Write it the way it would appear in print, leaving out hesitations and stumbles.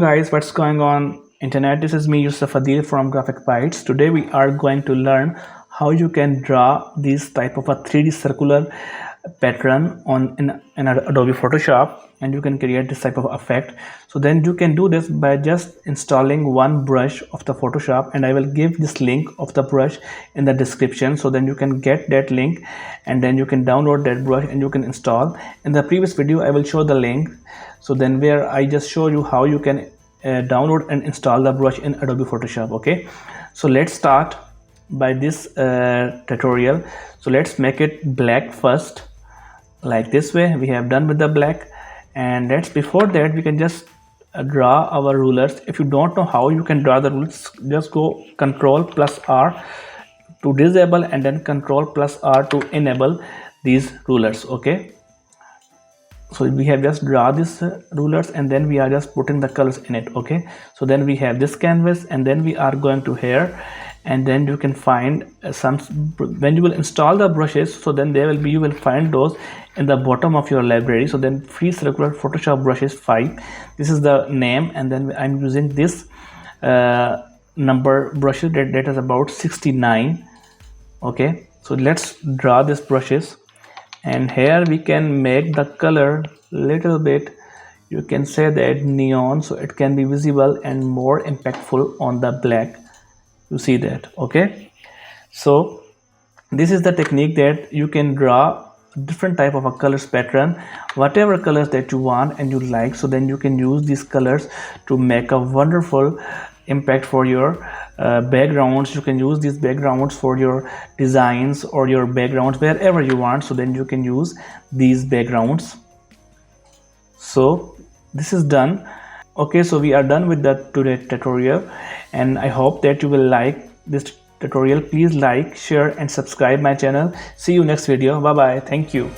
guys, what's going on internet? This is me Yusuf Adil from Graphic Bytes. Today we are going to learn how you can draw this type of a 3D circular pattern in Adobe Photoshop, and you can create this type of effect. So then you can do this by just installing one brush of the Photoshop, and I will give this link of the brush in the description, so then you can get that link and then you can download that brush and you can install. In the previous video I will show the link, so then where I just show you how you can download and install the brush in Adobe Photoshop. Okay, so let's start by this tutorial. So let's make it black first, like this way. We have done with the black, and let's before that we can just draw our rulers. If you don't know how you can draw the rulers, just go Ctrl+R to disable and then Ctrl+R to enable these rulers. Okay, so we have just draw these rulers and then we are just putting the colors in it. Okay, so then we have this canvas and then we are going to here, and then you can find some, when you will install the brushes, so then there will be, you will find those in the bottom of your library. So then free circular Photoshop brushes 5, this is the name, and then I'm using this number brushes that is about 69. Okay, so let's draw these brushes, and here we can make the color little bit, you can say that neon, so it can be visible and more impactful on the black. You see that? Okay, so this is the technique that you can draw different type of a colors pattern, whatever colors that you want and you like. So then you can use these colors to make a wonderful impact for your backgrounds. You can use these backgrounds for your designs or your backgrounds wherever you want. So then you can use these backgrounds. So this is done. Okay, so we are done with that today's tutorial, and I hope that you will like this tutorial. Please like, share and subscribe my channel. See you next video. Bye bye. Thank you.